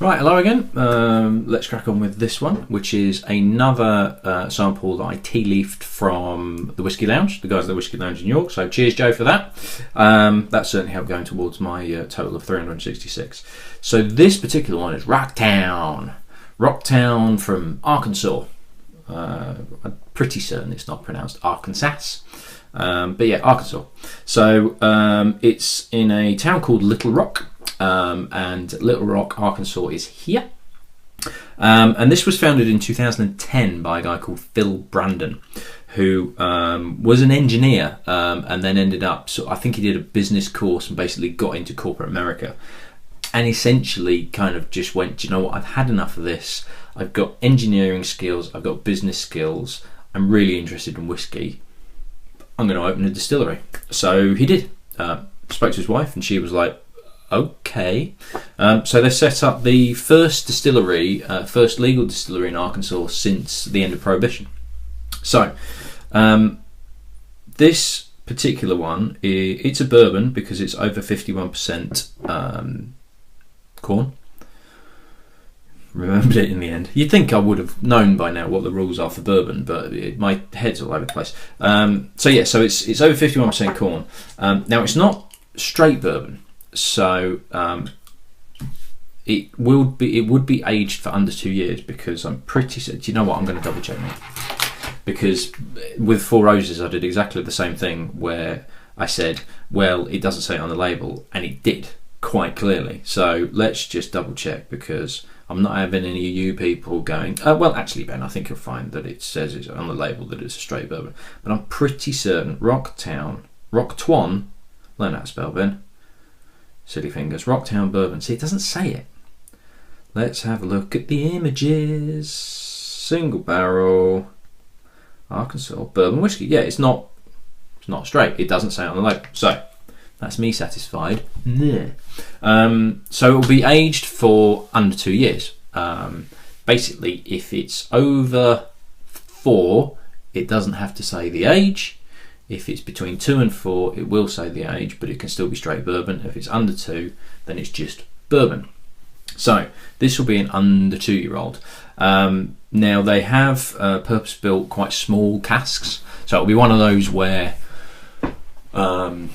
Right, hello again. Let's crack on with this one, which is another sample that I tea-leafed from the Whiskey Lounge, the guys at the Whiskey Lounge in York. So cheers, Joe, for that. That certainly helped going towards my total of 366. So this particular one is Rocktown. Rocktown from Arkansas. I'm pretty certain it's not pronounced Arkansas. But yeah, Arkansas. So it's in a town called Little Rock. And Little Rock, Arkansas is here. And this was founded in 2010 by a guy called Phil Brandon, who was an engineer and then ended up, I think he did a business course and basically got into corporate America. And essentially kind of just went, do you know what, I've had enough of this. I've got engineering skills, I've got business skills, I'm really interested in whiskey. I'm going to open a distillery. So he did. Spoke to his wife and she was like, okay. So they set up the first distillery, first legal distillery in Arkansas since the end of Prohibition. So this particular one, it's a bourbon because it's over 51% corn. Remembered it in the end. You'd think I would have known by now what the rules are for bourbon, but my head's all over the place. So yeah, so it's over 51% corn. Now it's not straight bourbon. So it would be aged for under 2 years because I'm pretty certain. Do you know what? I'm going to double check now, because with Four Roses I did exactly the same thing where I said, well, it doesn't say it on the label, and it did quite clearly. So let's just double check, because I'm not having any of you people going, well, actually, Ben, I think you'll find that it says it's on the label that it's a straight bourbon, but I'm pretty certain Rocktown, learn how to spell, Ben. Silly fingers. Rocktown bourbon. See, it doesn't say it. Let's have a look at the images. Single barrel Arkansas bourbon whiskey. Yeah, it's not straight. It doesn't say it on the label. So that's me satisfied. Yeah. So it will be aged for under 2 years. Basically, if it's over 4, it doesn't have to say the age. If it's between 2 and 4, it will say the age, but it can still be straight bourbon. If it's under 2, then it's just bourbon. So this will be an under 2-year-old. Now they have purpose-built, quite small casks. So it'll be one of those where smaller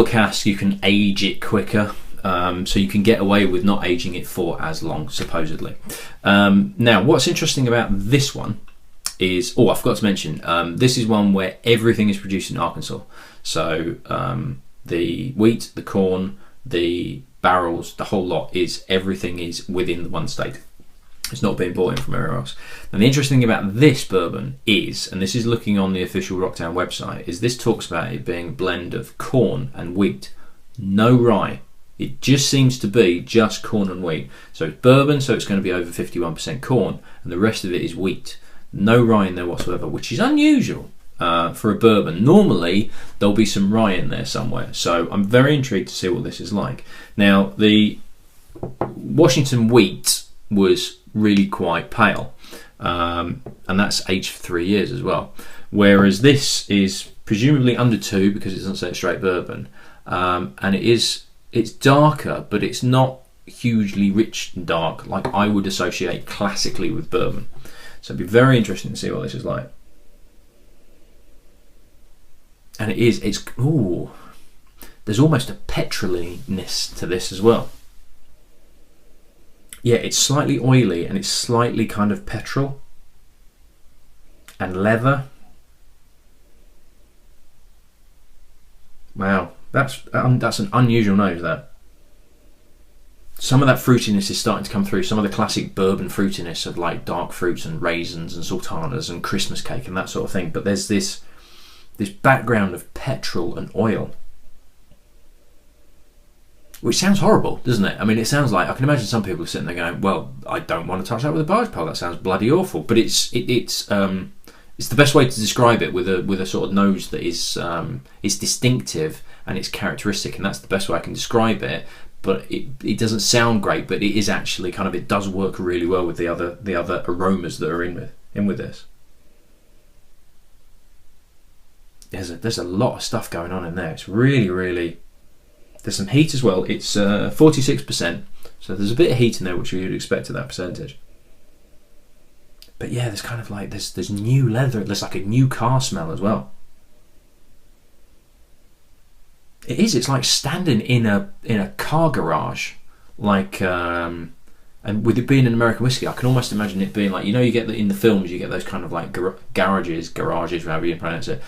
casks, you can age it quicker. So you can get away with not aging it for as long, supposedly. Now, what's interesting about this one is, I forgot to mention, this is one where everything is produced in Arkansas. So the wheat, the corn, the barrels, the whole lot, everything is within the one state. It's not being bought in from anywhere else. And the interesting thing about this bourbon is, and this is looking on the official Rocktown website, is this talks about it being a blend of corn and wheat, no rye. It just seems to be just corn and wheat. So it's bourbon, so it's going to be over 51% corn, and the rest of it is wheat. No rye in there whatsoever, which is unusual for a bourbon. Normally there'll be some rye in there somewhere, so I'm very intrigued to see what this is like. Now, the Washington wheat was really quite pale, and that's aged for 3 years as well, whereas this is presumably under 2 because it doesn't say it's straight bourbon, and it's darker, but it's not hugely rich and dark like I would associate classically with bourbon. So it'd be very interesting to see what this is like. And there's almost a petroliness to this as well. Yeah, it's slightly oily and it's slightly kind of petrol and leather. Wow, that's an unusual nose, that. Some of that fruitiness is starting to come through. Some of the classic bourbon fruitiness of like dark fruits and raisins and sultanas and Christmas cake and that sort of thing. But there's this background of petrol and oil, which sounds horrible, doesn't it? I mean, it sounds like, I can imagine some people sitting there going, "Well, I don't want to touch that with a barge pole. That sounds bloody awful." But it's the best way to describe it, with a sort of nose that is distinctive and it's characteristic, and that's the best way I can describe it. But it doesn't sound great, but it is actually kind of, it does work really well with the other aromas that are in with this. There's a lot of stuff going on in there. It's really, really, there's some heat as well. It's 46%, So there's a bit of heat in there, which you would expect at that percentage. But yeah, there's kind of like there's new leather. There's like a new car smell as well. It is. It's like standing in a car garage, like and with it being an American whiskey, I can almost imagine it being like, you know, you get in the films, you get those kind of like garages, however you pronounce it,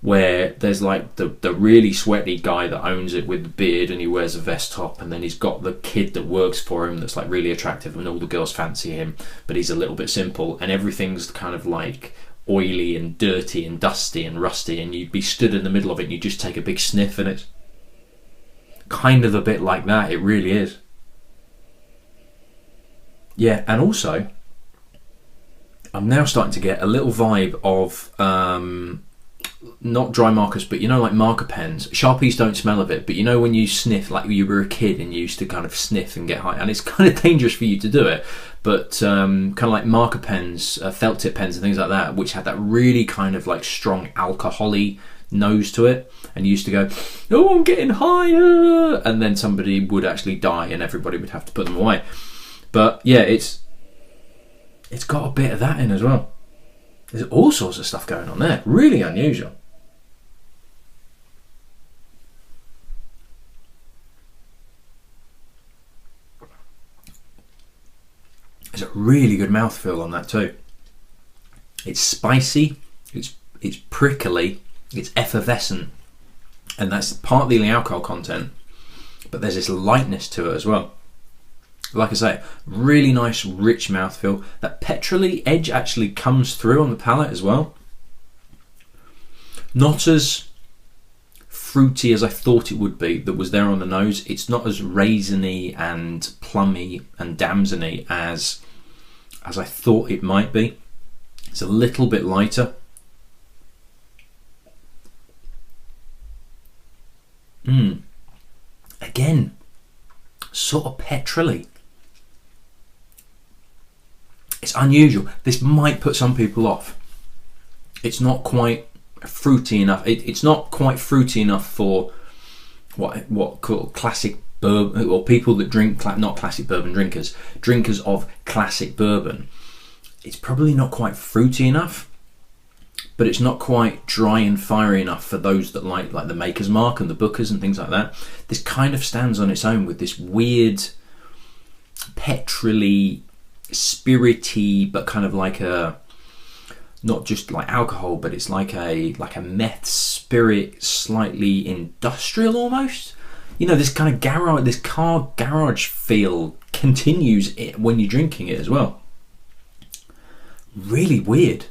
where there's like the really sweaty guy that owns it with the beard, and he wears a vest top, and then he's got the kid that works for him that's like really attractive, and all the girls fancy him, but he's a little bit simple, and everything's kind of like oily and dirty and dusty and rusty, and you'd be stood in the middle of it and you just take a big sniff, and it's kind of a bit like that. It really is. Yeah, and also I'm now starting to get a little vibe of not dry markers, but you know, like marker pens. Sharpies don't smell of it, but you know when you sniff, like you were a kid and you used to kind of sniff and get high, and it's kind of dangerous for you to do it, but kind of like marker pens, felt tip pens and things like that, which had that really kind of like strong alcohol-y nose to it, and you used to go, oh, I'm getting higher, and then somebody would actually die and everybody would have to put them away. But yeah, it's got a bit of that in as well. There's all sorts of stuff going on there. Really unusual. There's a really good mouthfeel on that too. It's spicy, it's prickly, it's effervescent, and that's partly the alcohol content, but there's this lightness to it as well. Like I say, really nice, rich mouthfeel. That petrol-y edge actually comes through on the palate as well. Not as fruity as I thought it would be, that was there on the nose. It's not as raisiny and plummy and damsony as I thought it might be. It's a little bit lighter. Again, sort of petrol-y. It's unusual. This might put some people off. It's not quite fruity enough. It's not quite fruity enough for what called classic bourbon, or people that drink, not classic bourbon drinkers of classic bourbon. It's probably not quite fruity enough, but it's not quite dry and fiery enough for those that like the Maker's Mark and the Booker's and things like that. This kind of stands on its own with this weird petrol-y, spirity, but kind of like a, not just like alcohol, but it's like a meth spirit, slightly industrial almost. You know, this kind of garage, this car garage feel continues when you're drinking it as well. Really weird.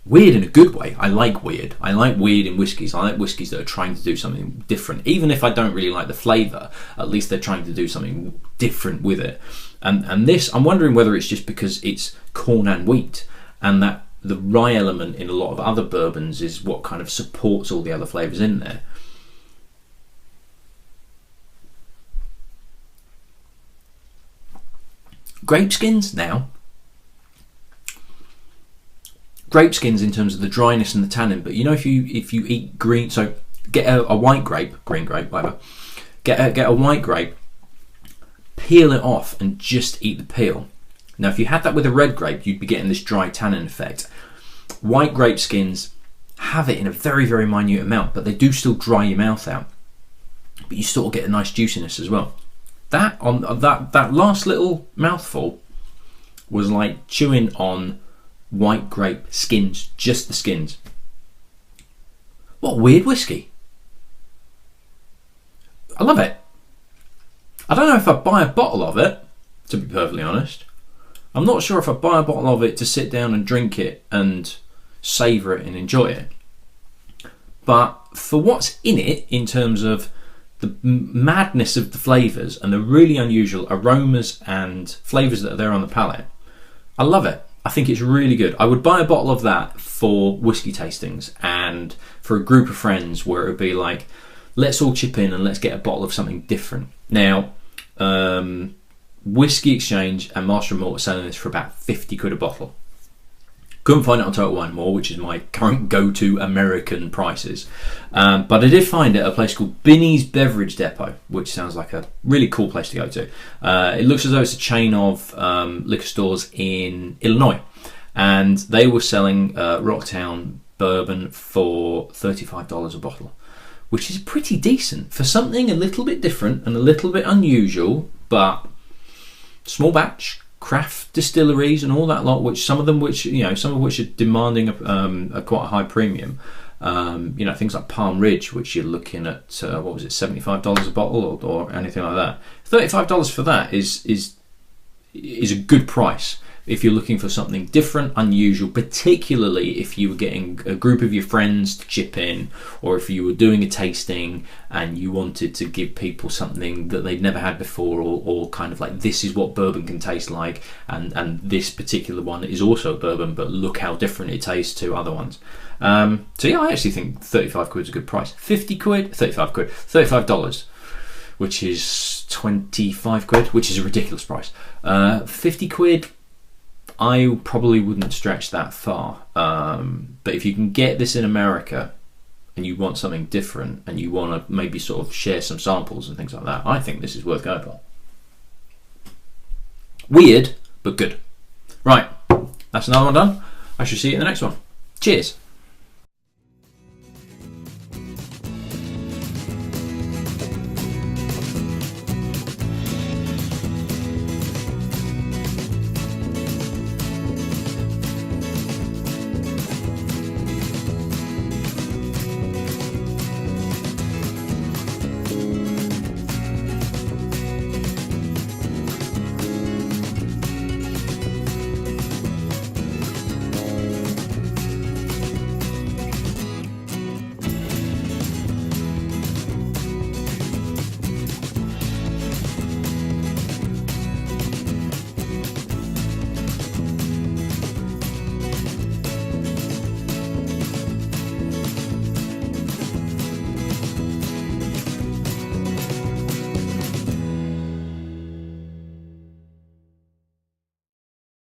Weird in a good way. I like weird. I like weird in whiskies. I like whiskies that are trying to do something different. Even if I don't really like the flavour, at least they're trying to do something different with it. And this, I'm wondering whether it's just because it's corn and wheat, and that the rye element in a lot of other bourbons is what kind of supports all the other flavours in there. Grape skins now. Grape skins in terms of the dryness and the tannin, but you know, if you eat green, so get a white grape, green grape, whatever. Get a white grape, peel it off and just eat the peel. Now if you had that with a red grape, you'd be getting this dry tannin effect. White grape skins have it in a very, very minute amount, but they do still dry your mouth out, but you still get a nice juiciness as well. That last little mouthful was like chewing on white grape skins, just the skins. What a weird whiskey. I love it. I don't know if I'd buy a bottle of it, to be perfectly honest. I'm not sure if I'd buy a bottle of it to sit down and drink it and savour it and enjoy it. But for what's in it, in terms of the madness of the flavours and the really unusual aromas and flavours that are there on the palate, I love it. I think it's really good. I would buy a bottle of that for whiskey tastings and for a group of friends where it would be like, let's all chip in and let's get a bottle of something different. Now, Whiskey Exchange and Master and Malt are selling this for about 50 quid a bottle. Couldn't find it on Total Wine More, which is my current go-to American prices. But I did find it at a place called Binny's Beverage Depot, which sounds like a really cool place to go to. It looks as though it's a chain of liquor stores in Illinois. And they were selling Rocktown bourbon for $35 a bottle, which is pretty decent for something a little bit different and a little bit unusual, but small batch, craft distilleries and all that lot, which some of which are demanding a quite a high premium. Things like Palm Ridge, which you're looking at $75 a bottle or anything like that. $35 for that is a good price if you're looking for something different, unusual, particularly if you were getting a group of your friends to chip in, or if you were doing a tasting and you wanted to give people something that they'd never had before, or kind of like, this is what bourbon can taste like, and this particular one is also bourbon, but look how different it tastes to other ones. I actually think 35 quid is a good price. 50 quid, 35 quid, $35, which is 25 quid, which is a ridiculous price. 50 quid, I probably wouldn't stretch that far. But if you can get this in America and you want something different and you want to maybe sort of share some samples and things like that, I think this is worth going for. Weird, but good. Right, that's another one done. I shall see you in the next one. Cheers.